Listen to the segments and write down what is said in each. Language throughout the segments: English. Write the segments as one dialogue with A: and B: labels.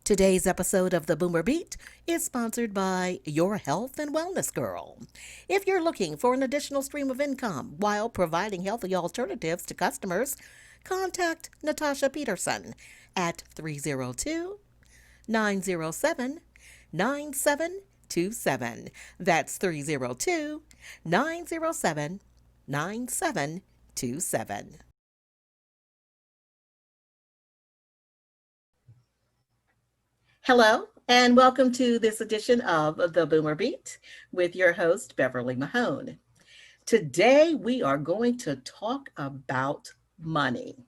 A: Today's episode of the Boomer Beat is sponsored by Your Health and Wellness Girl. If you're looking for an additional stream of income while providing healthy alternatives to customers, contact Natasha Peterson at 302 907 9727. That's 302 907 9727. Hello, and welcome to this edition of the Boomer Beat with your host, Beverly Mahone. Today, we are going to talk about money.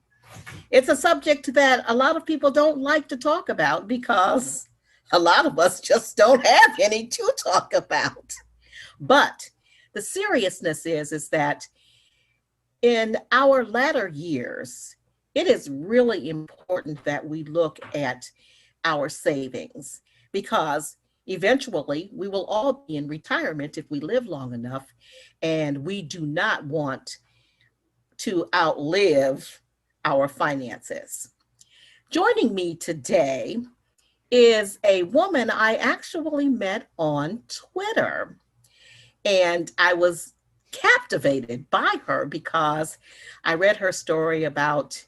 A: It's a subject that a lot of people don't like to talk about because a lot of us just don't have any to talk about. But the seriousness is that in our latter years, it is really important that we look at our savings because eventually we will all be in retirement if we live long enough, and we do not want to outlive our finances. Joining me today is a woman I actually met on Twitter, and I was captivated by her because I read her story about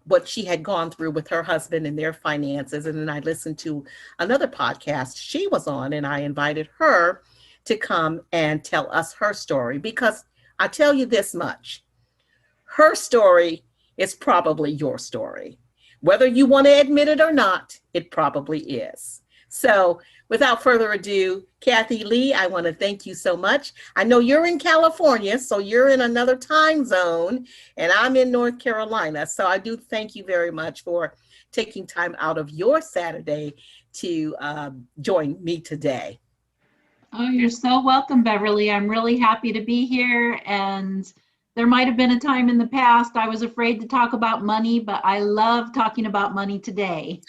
A: what she had gone through with her husband and their finances. And then I listened to another podcast she was on, and I invited her to come and tell us her story because I tell you this much, her story is probably your story. Whether you want to admit it or not, it probably is. So without further ado, Kathy Lee, I want to thank you so much. I know you're in California, so you're in another time zone, and I'm in North Carolina. So I do thank you very much for taking time out of your Saturday to join me today.
B: Oh, you're so welcome, Beverly. I'm really happy to be here. And there might have been a time in the past I was afraid to talk about money, but I love talking about money today.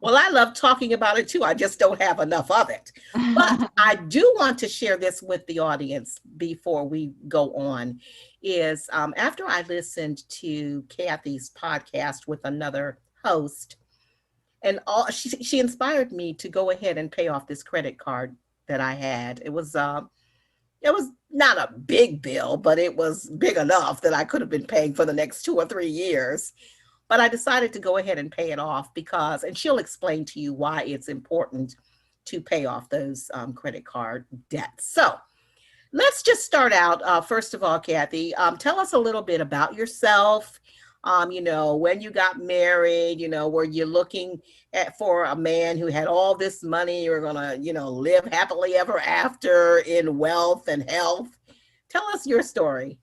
A: Well, I love talking about it too. I just don't have enough of it. But I do want to share this with the audience before we go on. Is after I listened to Kathy's podcast with another host, and she inspired me to go ahead and pay off this credit card that I had. It was not a big bill, but it was big enough that I could have been paying for the next 2 or 3 years. But I decided to go ahead and pay it off because, and she'll explain to you why it's important to pay off those credit card debts. So let's just start out. First of all, Kathy, tell us a little bit about yourself. When you got married, were you looking for a man who had all this money? You're going to, live happily ever after in wealth and health. Tell us your story.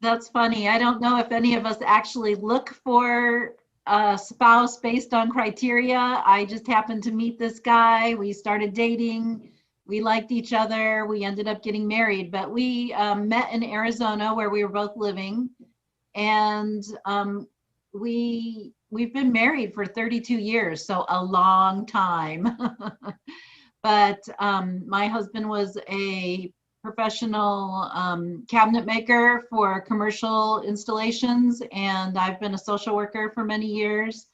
B: That's funny. I don't know if any of us actually look for a spouse based on criteria. I just happened to meet this guy. We started dating. We liked each other. We ended up getting married, but we met in Arizona where we were both living. And we've been married for 32 years, so a long time. But my husband was a professional cabinet maker for commercial installations, and I've been a social worker for many years.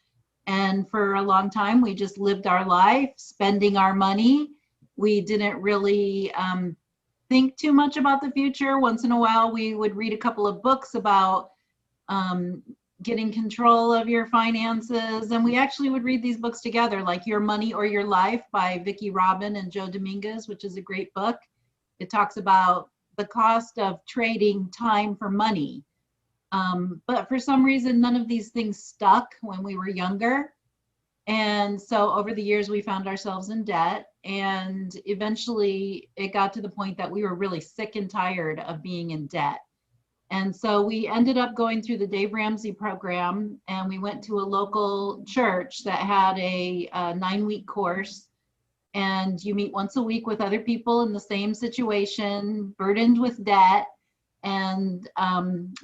B: And for a long time, we just lived our life, spending our money. We didn't really think too much about the future. Once in a while, we would read a couple of books about getting control of your finances. And we actually would read these books together, like Your Money or Your Life by Vicki Robin and Joe Dominguez, which is a great book. It talks about the cost of trading time for money. But for some reason, none of these things stuck when we were younger. And so over the years, we found ourselves in debt. And eventually it got to the point that we were really sick and tired of being in debt. And so we ended up going through the Dave Ramsey program, and we went to a local church that had a 9-week course. And you meet once a week with other people in the same situation, burdened with debt. And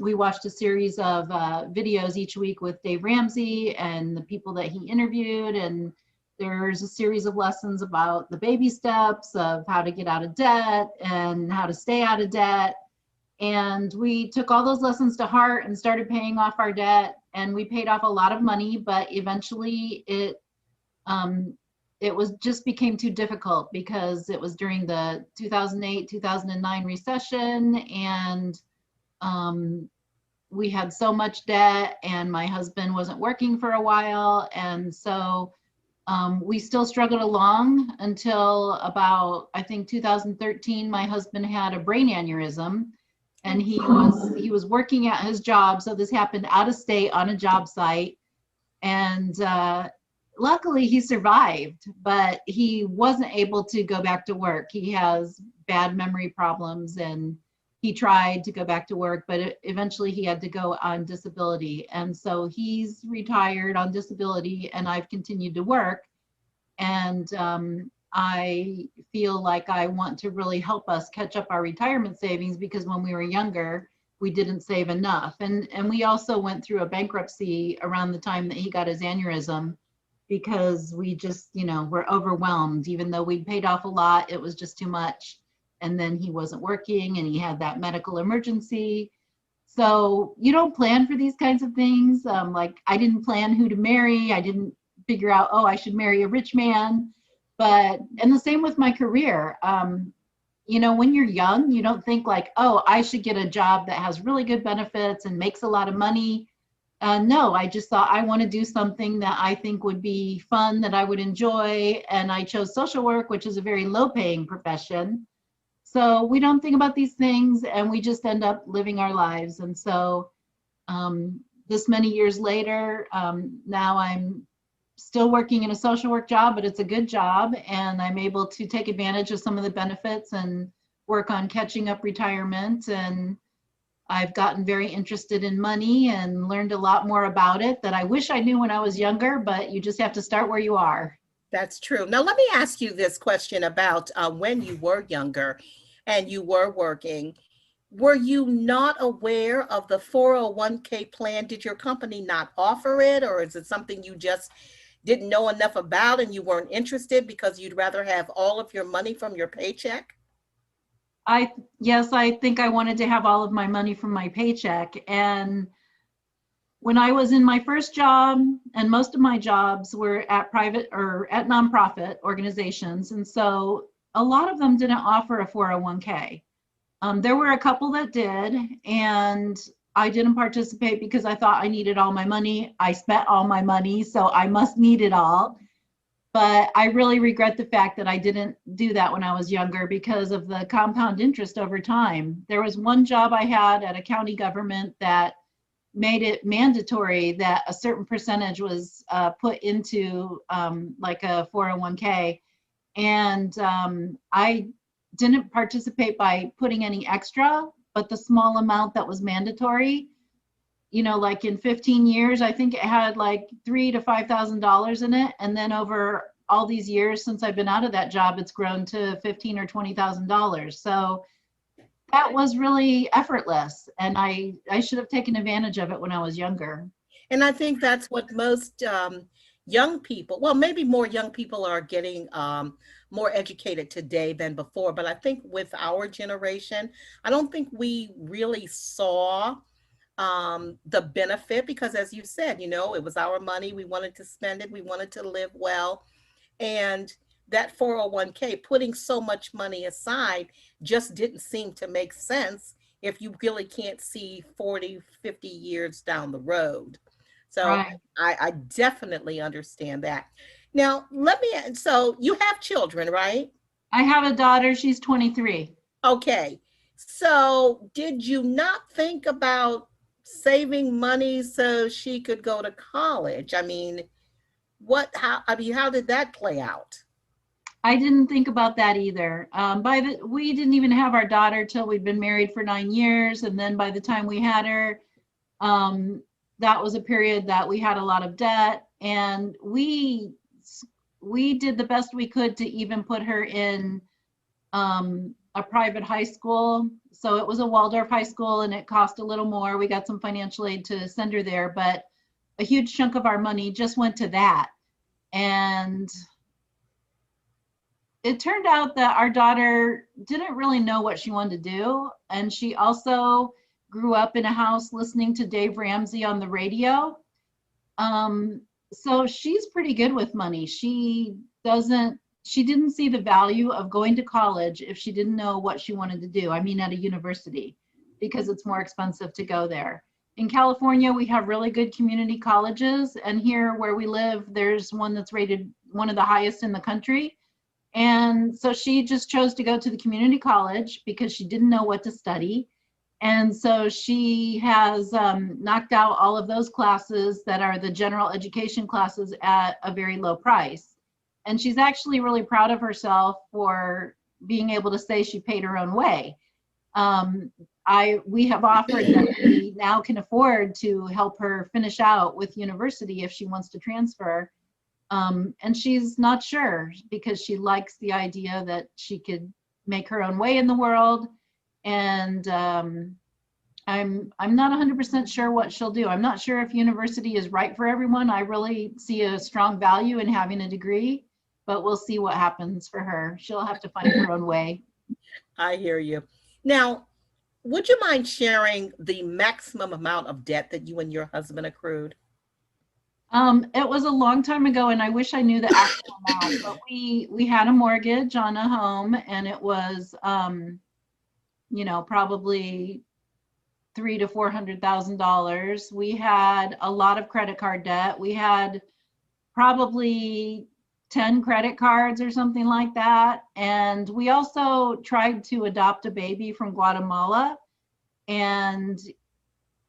B: we watched a series of videos each week with Dave Ramsey and the people that he interviewed. And there's a series of lessons about the baby steps of how to get out of debt and how to stay out of debt. And we took all those lessons to heart and started paying off our debt. and we paid off a lot of money, but eventually um, it was just became too difficult because it was during the 2008, 2009 recession, and um, we had so much debt, and my husband wasn't working for a while. And so we still struggled along until about, I think, 2013. My husband had a brain aneurysm, and he was working at his job. So this happened out of state on a job site, and luckily he survived, but he wasn't able to go back to work. He has bad memory problems, and he tried to go back to work, but eventually he had to go on disability. And so he's retired on disability, and I've continued to work. And I feel like I want to really help us catch up our retirement savings, because when we were younger, we didn't save enough. And we also went through a bankruptcy around the time that he got his aneurysm, because we just, were overwhelmed. Even though we'd paid off a lot, it was just too much. And then he wasn't working, and he had that medical emergency. So you don't plan for these kinds of things. Like, I didn't plan who to marry. I didn't figure out, oh, I should marry a rich man. And the same with my career. When you're young, you don't think like, oh, I should get a job that has really good benefits and makes a lot of money. No, I just thought I want to do something that I think would be fun, that I would enjoy. And I chose social work, which is a very low paying profession. So we don't think about these things, and we just end up living our lives. And so this many years later, now I'm still working in a social work job, but it's a good job, and I'm able to take advantage of some of the benefits and work on catching up retirement. And I've gotten very interested in money and learned a lot more about it that I wish I knew when I was younger, but you just have to start where you are.
A: That's true. Now, let me ask you this question about when you were younger and you were working. Were you not aware of the 401k plan? Did your company not offer it, or is it something you just didn't know enough about and you weren't interested because you'd rather have all of your money from your paycheck?
B: Yes, I think I wanted to have all of my money from my paycheck. And when I was in my first job, and most of my jobs were at private or at nonprofit organizations, and so a lot of them didn't offer a 401k. There were a couple that did, and I didn't participate because I thought I needed all my money. I spent all my money, so I must need it all. But I really regret the fact that I didn't do that when I was younger, because of the compound interest over time. There was one job I had at a county government that made it mandatory that a certain percentage was put into like a 401k. And I didn't participate by putting any extra, but the small amount that was mandatory, like in 15 years, I think it had like $3,000 to $5,000 in it. And then over all these years since I've been out of that job, it's grown to $15,000 or $20,000. So that was really effortless, and I should have taken advantage of it when I was younger.
A: And I think that's what most young people, well, maybe more young people are getting more educated today than before. But I think with our generation, I don't think we really saw the benefit because, as you said, it was our money. We wanted to spend it. We wanted to live well. And that 401k, putting so much money aside, just didn't seem to make sense if you really can't see 40, 50 years down the road. So
B: Right.
A: I definitely understand that. Now, so you have children, right?
B: I have a daughter, she's 23.
A: Okay. So did you not think about saving money so she could go to college? I mean, how did that play out?
B: I didn't think about that either. We didn't even have our daughter till we'd been married for 9 years. And then by the time we had her, that was a period that we had a lot of debt. And we did the best we could to even put her in a private high school. So it was a Waldorf high school, and it cost a little more. We got some financial aid to send her there, but a huge chunk of our money just went to that. And it turned out that our daughter didn't really know what she wanted to do. And she also grew up in a house listening to Dave Ramsey on the radio. Um, so she's pretty good with money. She didn't see the value of going to college if she didn't know what she wanted to do. I mean, at a university, because it's more expensive to go there. In California, we have really good community colleges, and here where we live, there's one that's rated one of the highest in the country. And so she just chose to go to the community college because she didn't know what to study. And so she has knocked out all of those classes that are the general education classes at a very low price. And she's actually really proud of herself for being able to say she paid her own way. We have offered that we now can afford to help her finish out with university if she wants to transfer. And she's not sure because she likes the idea that she could make her own way in the world. And I'm not 100% sure what she'll do. I'm not sure if university is right for everyone. I really see a strong value in having a degree, but we'll see what happens for her. She'll have to find her own way.
A: I hear you. Now, would you mind sharing the maximum amount of debt that you and your husband accrued?
B: It was a long time ago, and I wish I knew the actual amount, but we had a mortgage on a home, and it was probably three to $400,000. We had a lot of credit card debt. We had probably 10 credit cards or something like that. And we also tried to adopt a baby from Guatemala. And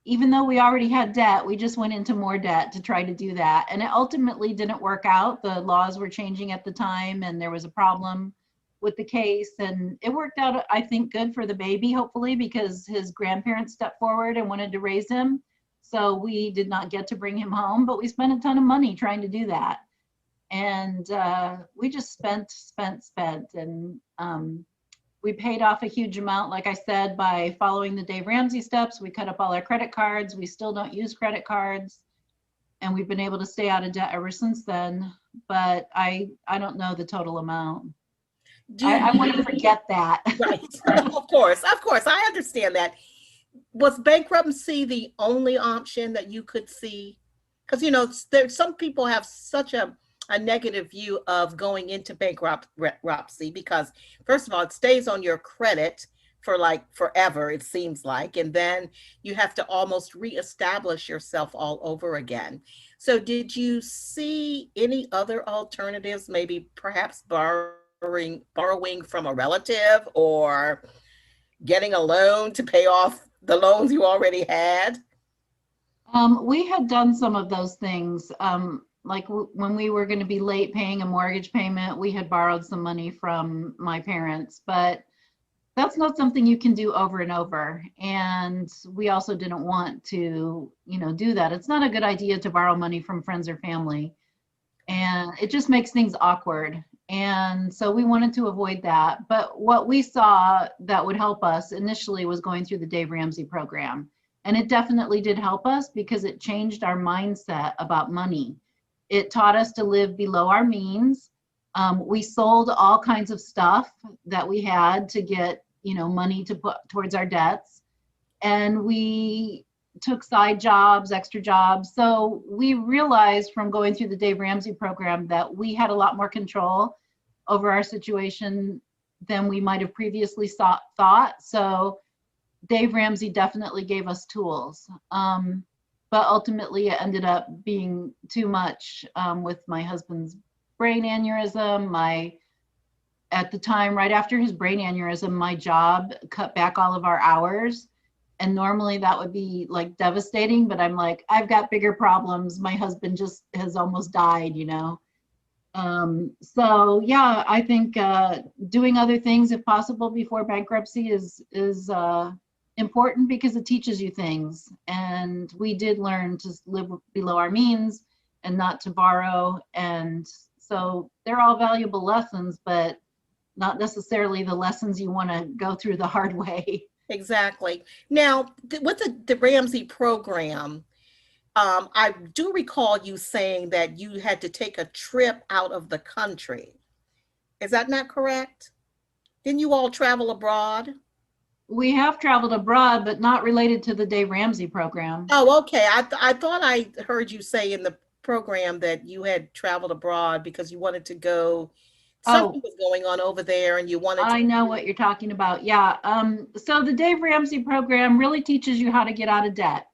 B: even though we already had debt, we just went into more debt to try to do that. And it ultimately didn't work out. The laws were changing at the time, and there was a problem with the case. And it worked out, I think, good for the baby, hopefully, because his grandparents stepped forward and wanted to raise him. So we did not get to bring him home, but we spent a ton of money trying to do that. And we just spent. And we paid off a huge amount, like I said, by following the Dave Ramsey steps. We cut up all our credit cards. We still don't use credit cards. And we've been able to stay out of debt ever since then. But I don't know the total amount.
A: Do
B: I
A: you,
B: want to forget that.
A: right. Of course, I understand that. Was bankruptcy the only option that you could see? Because some people have such a negative view of going into bankruptcy because, first of all, it stays on your credit for like forever, it seems like, and then you have to almost reestablish yourself all over again. So did you see any other alternatives, maybe perhaps borrowing from a relative or getting a loan to pay off the loans you already had?
B: We had done some of those things. Like when we were going to be late paying a mortgage payment, we had borrowed some money from my parents, but that's not something you can do over and over. And we also didn't want to, do that. It's not a good idea to borrow money from friends or family, and it just makes things awkward. And so we wanted to avoid that. But what we saw that would help us initially was going through the Dave Ramsey program. And it definitely did help us because it changed our mindset about money. It taught us to live below our means. We sold all kinds of stuff that we had to get, money to put towards our debts. And we took side jobs, extra jobs. So we realized from going through the Dave Ramsey program that we had a lot more control over our situation than we might have previously thought. So Dave Ramsey definitely gave us tools. But ultimately it ended up being too much with my husband's brain aneurysm. At the time, right after his brain aneurysm, my job cut back all of our hours. And normally that would be like devastating, but I'm like, I've got bigger problems. My husband just has almost died. So yeah, I think doing other things if possible before bankruptcy is important because it teaches you things. And we did learn to live below our means and not to borrow. And so they're all valuable lessons, but not necessarily the lessons you want to go through the hard way.
A: Exactly. Now, with the Ramsey program, I do recall you saying that you had to take a trip out of the country. Is that not correct? Didn't you all travel abroad?
B: We have traveled abroad, but not related to the Dave Ramsey program.
A: Oh, okay. I thought I heard you say in the program that you had traveled abroad because you wanted to go, something
B: Oh,
A: was going on over there and you wanted to.
B: I know what you're talking about. Yeah. So the Dave Ramsey program really teaches you how to get out of debt.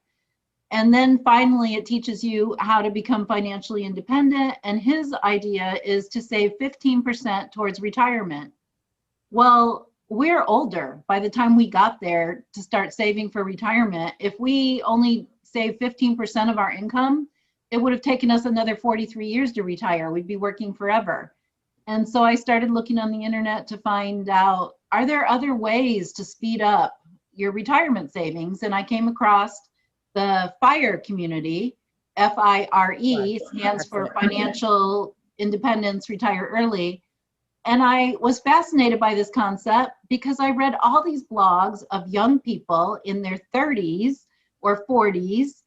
B: And then finally, it teaches you how to become financially independent. And his idea is to save 15% towards retirement. Well, we're older by the time we got there to start saving for retirement. If we only save 15% of our income, it would have taken us another 43 years to retire. We'd be working forever. And so I started looking on the internet to find out, are there other ways to speed up your retirement savings? And I came across the FIRE community.
A: Right.
B: FIRE stands
A: That's
B: for
A: it.
B: Financial Independence Retire Early. And I was fascinated by this concept because I read all these blogs of young people in their 30s or 40s,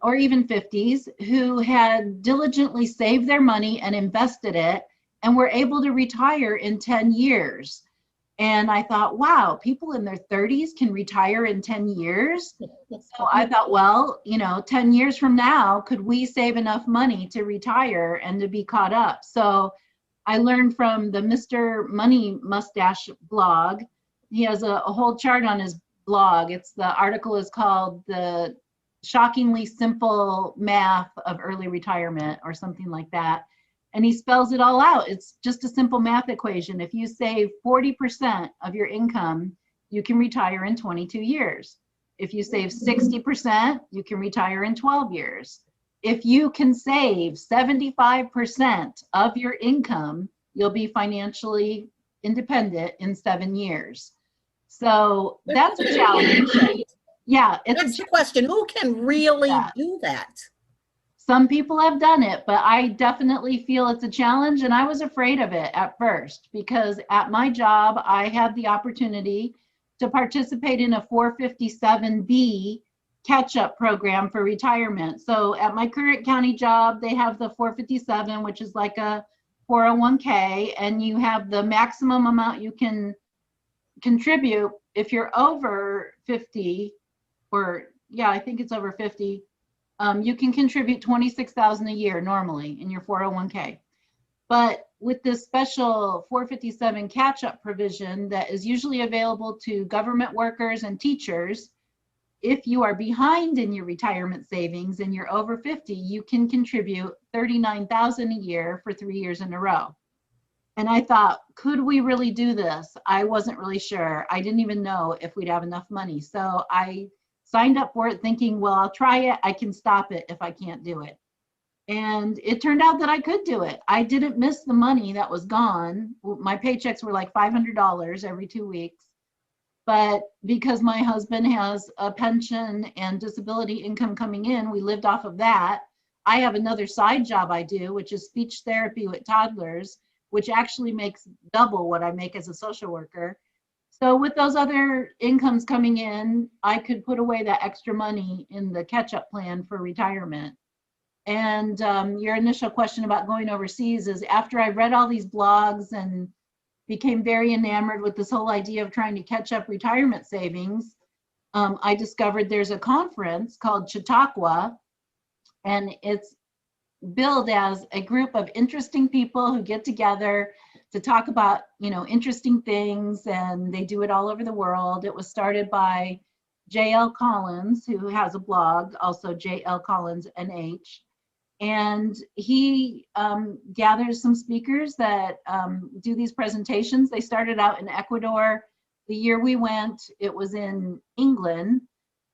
B: or even 50s, who had diligently saved their money and invested it and were able to retire in 10 years. And I thought, wow, people in their 30s can retire in 10 years. So I thought, well, 10 years from now, could we save enough money to retire and to be caught up? So I learned from the Mr. Money Mustache blog. He has a whole chart on his blog. The article is called The Shockingly Simple Math of Early Retirement or something like that. And he spells it all out. It's just a simple math equation. If you save 40% of your income, you can retire in 22 years. If you save 60%, you can retire in 12 years. If you can save 75% of your income, you'll be financially independent in 7 years. So that's a challenge. Yeah, it's a
A: That's the question. Who can really
B: challenge.
A: do that?
B: Some people have done it, but I definitely feel it's a challenge. And I was afraid of it at first because at my job, I had the opportunity to participate in a 457B catch up program for retirement. So at my current county job, they have the 457, which is like a 401k, and you have the maximum amount you can contribute if you're over 50, or yeah, I think it's over 50. You can contribute 26,000 a year normally in your 401k. But with this special 457 catch-up provision that is usually available to government workers and teachers, if you are behind in your retirement savings and you're over 50, you can contribute 39,000 a year for 3 years in a row. And I thought, could we really do this? I wasn't really sure. I didn't even know if we'd have enough money. So I signed up for it thinking, well, I'll try it. I can stop it if I can't do it. And it turned out that I could do it. I didn't miss the money that was gone. My paychecks were like $500 every 2 weeks. But because my husband has a pension and disability income coming in, we lived off of that. I have another side job I do, which is speech therapy with toddlers, which actually makes double what I make as a social worker. So with those other incomes coming in, I could put away that extra money in the catch-up plan for retirement. And your initial question about going overseas is after I read all these blogs and became very enamored with this whole idea of trying to catch up retirement savings, I discovered there's a conference called Chautauqua, and it's billed as a group of interesting people who get together to talk about, interesting things, and they do it all over the world. It was started by J.L. Collins, who has a blog, also J.L. Collins NH. And he gathers some speakers that do these presentations. They started out in Ecuador. The year we went, it was in England.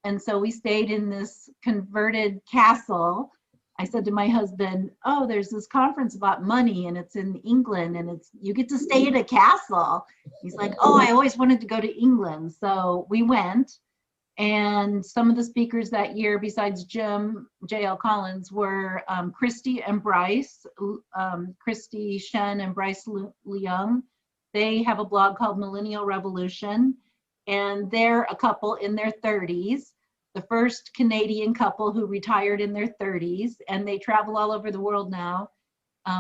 B: And so we stayed in this converted castle. I said to my husband, oh, there's this conference about money and it's in England and you get to stay in a castle. He's like, oh, I always wanted to go to England. So we went. And some of the speakers that year, besides Jim, J.L. Collins, were Christy and Bryce, Christy Shen and Bryce Leung. They have a blog called Millennial Revolution, and they're a couple in their 30s, the first Canadian couple who retired in their 30s, and they travel all over the world now,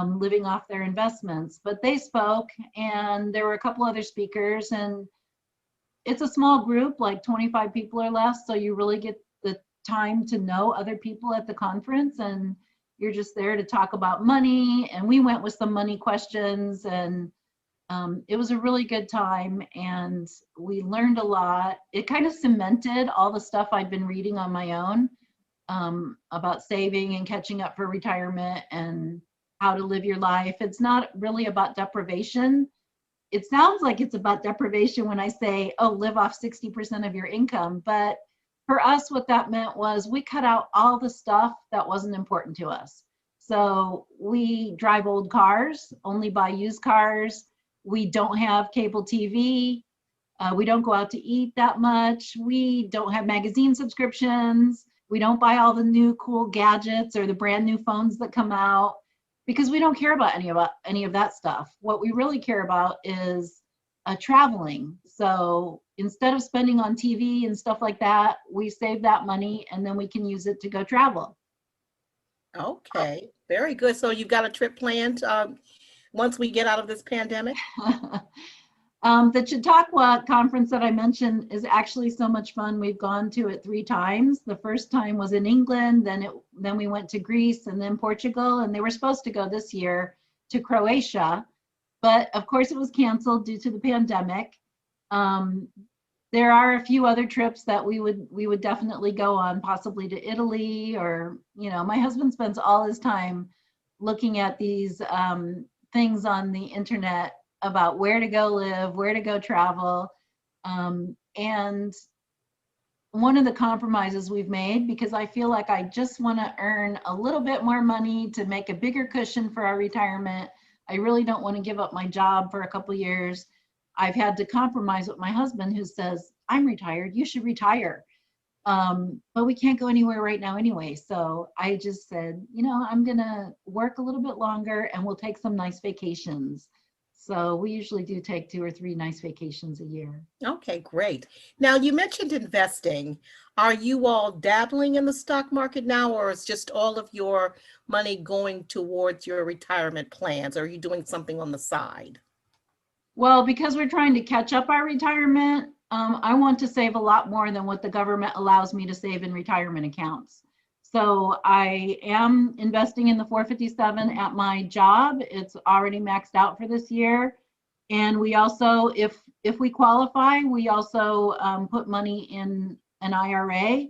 B: living off their investments. But they spoke, and there were a couple other speakers, and it's a small group, like 25 people or less. So you really get the time to know other people at the conference, and you're just there to talk about money. And we went with some money questions, and it was a really good time, and we learned a lot. It kind of cemented all the stuff I'd been reading on my own, about saving and catching up for retirement and how to live your life. It's not really about deprivation. It sounds like it's about deprivation when I say, oh, live off 60% of your income. But for us, what that meant was we cut out all the stuff that wasn't important to us. So we drive old cars, only buy used cars. We don't have cable TV. We don't go out to eat that much. We don't have magazine subscriptions. We don't buy all the new cool gadgets or the brand new phones that come out, because we don't care about any of that stuff. What we really care about is traveling. So instead of spending on TV and stuff like that, we save that money and then we can use it to go travel.
A: Okay, very good. So you've got a trip planned once we get out of this pandemic?
B: The Chautauqua conference that I mentioned is actually so much fun. We've gone to it 3 times. The first time was in England, then we went to Greece and then Portugal, and they were supposed to go this year to Croatia, but of course it was canceled due to the pandemic. Um, there are a few other trips that we would definitely go on, possibly to Italy, or my husband spends all his time looking at these things on the internet about where to go live, where to go travel. And one of the compromises we've made, because I feel like I just want to earn a little bit more money to make a bigger cushion for our retirement. I really don't want to give up my job for a couple of years. I've had to compromise with my husband, who says, I'm retired, you should retire. But we can't go anywhere right now anyway. So I just said, I'm going to work a little bit longer and we'll take some nice vacations. So we usually do take 2 or 3 nice vacations a year.
A: Okay, great. Now, you mentioned investing. Are you all dabbling in the stock market now, or is just all of your money going towards your retirement plans? Or are you doing something on the side?
B: Well, because we're trying to catch up our retirement, I want to save a lot more than what the government allows me to save in retirement accounts. So I am investing in the 457 at my job. It's already maxed out for this year. And we also, if we qualify, we also put money in an IRA.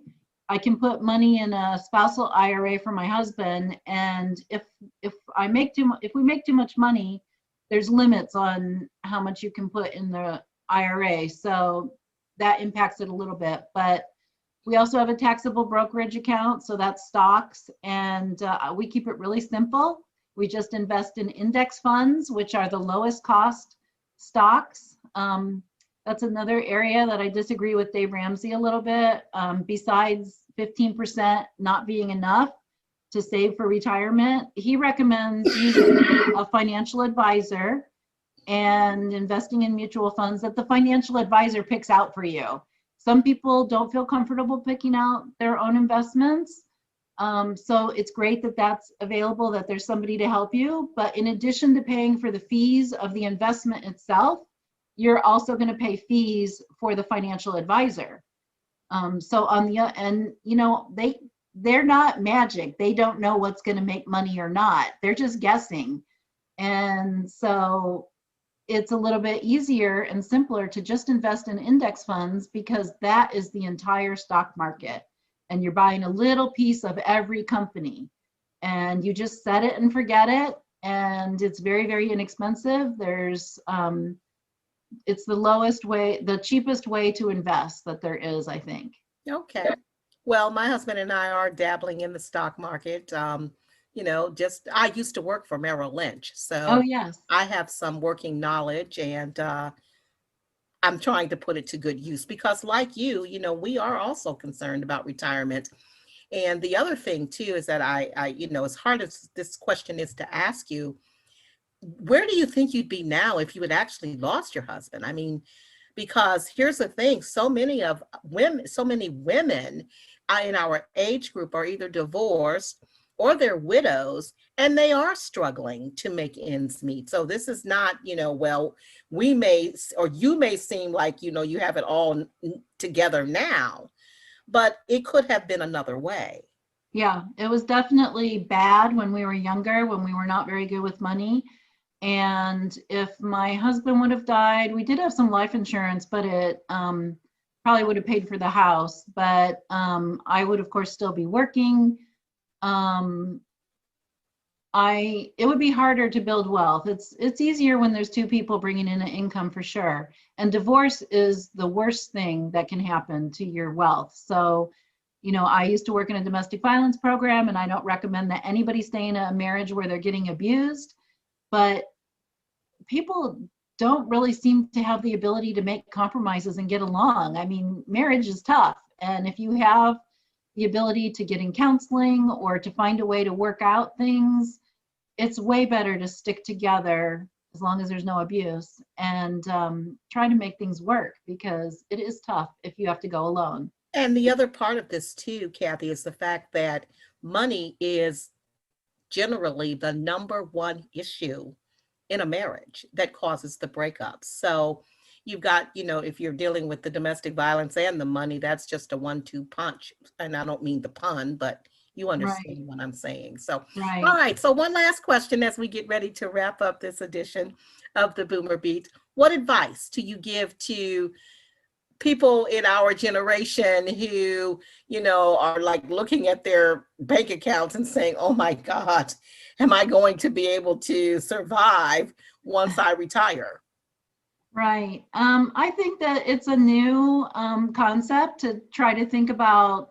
B: I can put money in a spousal IRA for my husband. And if we make too much money, there's limits on how much you can put in the IRA. So that impacts it a little bit. But we also have a taxable brokerage account, so that's stocks, and we keep it really simple. We just invest in index funds, which are the lowest cost stocks. That's another area that I disagree with Dave Ramsey a little bit. Besides 15% not being enough to save for retirement, he recommends using a financial advisor and investing in mutual funds that the financial advisor picks out for you. Some people don't feel comfortable picking out their own investments. So it's great that that's available, that there's somebody to help you. But in addition to paying for the fees of the investment itself, you're also going to pay fees for the financial advisor. So on the and they're not magic. They don't know what's going to make money or not. They're just guessing. And so it's a little bit easier and simpler to just invest in index funds, because that is the entire stock market. And you're buying a little piece of every company. And you just set it and forget it. And it's very, very inexpensive. It's the cheapest way to invest that there is, I think.
A: Okay. Well, my husband and I are dabbling in the stock market. Just I used to work for Merrill Lynch,
B: Oh,
A: so
B: yes.
A: I have some working knowledge, and I'm trying to put it to good use because, like we are also concerned about retirement. And the other thing too is that as hard as this question is to ask you, where do you think you'd be now if you had actually lost your husband? I mean, because here's the thing, so many women in our age group are either divorced or they're widows and they are struggling to make ends meet. So this is not, well, we may, or you may seem like, you have it all together now, but it could have been another way.
B: Yeah, it was definitely bad when we were younger, when we were not very good with money. And if my husband would have died, we did have some life insurance, but it probably would have paid for the house. But I would, of course, still be working. Um, it would be harder to build wealth. It's easier when there's two people bringing in an income for sure. And divorce is the worst thing that can happen to your wealth. So, I used to work in a domestic violence program, and I don't recommend that anybody stay in a marriage where they're getting abused. But people don't really seem to have the ability to make compromises and get along. I mean, marriage is tough. And if you have the ability to get in counseling or to find a way to work out things, it's way better to stick together as long as there's no abuse and try to make things work, because it is tough if you have to go alone.
A: And the other part of this too, Kathy, is the fact that money is generally the number one issue in a marriage that causes the breakup. So you've got, if you're dealing with the domestic violence and the money, that's just a 1-2 punch. And I don't mean the pun, but you
B: Right,
A: understand what I'm saying. So, all
B: right.
A: right. So one last question as we get ready to wrap up this edition of the Boomer Beat. What advice do you give to people in our generation who, are like looking at their bank accounts and saying, oh my God, am I going to be able to survive once I retire?
B: Right. I think that it's a new concept to try to think about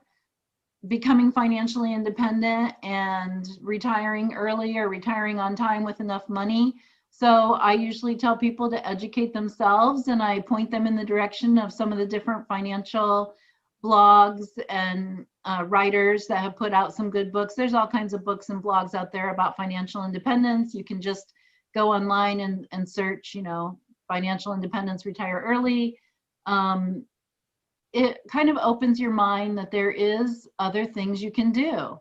B: becoming financially independent and retiring early or retiring on time with enough money. So I usually tell people to educate themselves, and I point them in the direction of some of the different financial blogs and writers that have put out some good books. There's all kinds of books and blogs out there about financial independence. You can just go online and search, financial independence, retire early. It kind of opens your mind that there is other things you can do.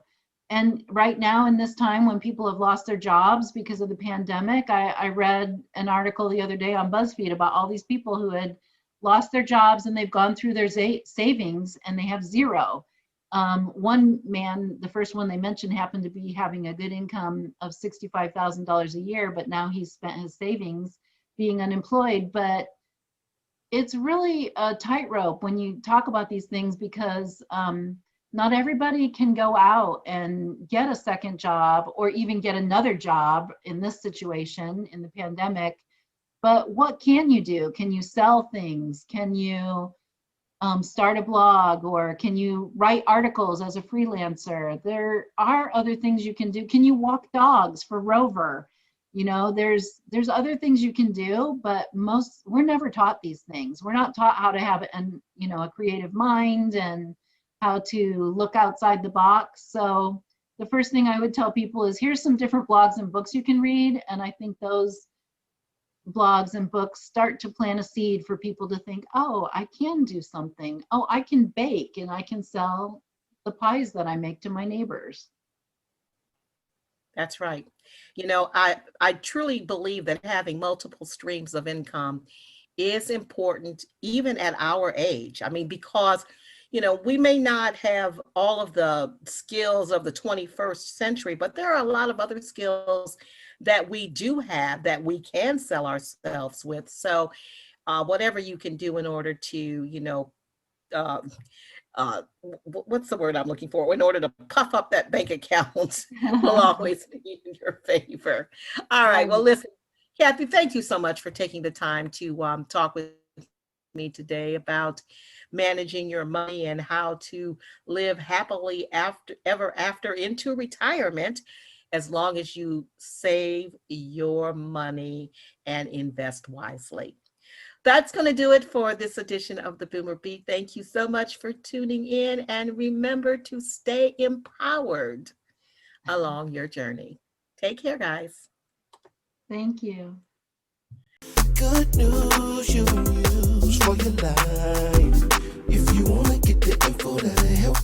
B: And right now, in this time when people have lost their jobs because of the pandemic, I read an article the other day on BuzzFeed about all these people who had lost their jobs and they've gone through their savings and they have zero. One man, the first one they mentioned, happened to be having a good income of $65,000 a year, but now he's spent his savings being unemployed. But it's really a tightrope when you talk about these things, because not everybody can go out and get a second job or even get another job in this situation in the pandemic. But what can you do? Can you sell things? Can you start a blog, or can you write articles as a freelancer? There are other things you can do. Can you walk dogs for Rover? There's other things you can do, but we're never taught these things. We're not taught how to have a creative mind and how to look outside the box. So the first thing I would tell people is, here's some different blogs and books you can read. And I think those blogs and books start to plant a seed for people to think, oh, I can do something. Oh, I can bake and I can sell the pies that I make to my neighbors.
A: That's right. I truly believe that having multiple streams of income is important even at our age. I mean, because, we may not have all of the skills of the 21st century, but there are a lot of other skills that we do have that we can sell ourselves with. So whatever you can do in order to, uh, what's the word I'm looking for? In order to puff up that bank account will always be in your favor. All right. Well,
B: Right.
A: listen, Kathy, thank you so much for taking the time to talk with me today about managing your money and how to live happily ever after into retirement, as long as you save your money and invest wisely. That's going to do it for this edition of the Boomer Beat. Thank you so much for tuning in, and remember to stay empowered along your journey. Take care, guys.
B: Thank you.
C: Good news you can use for your life. If you wanna get the info that'll help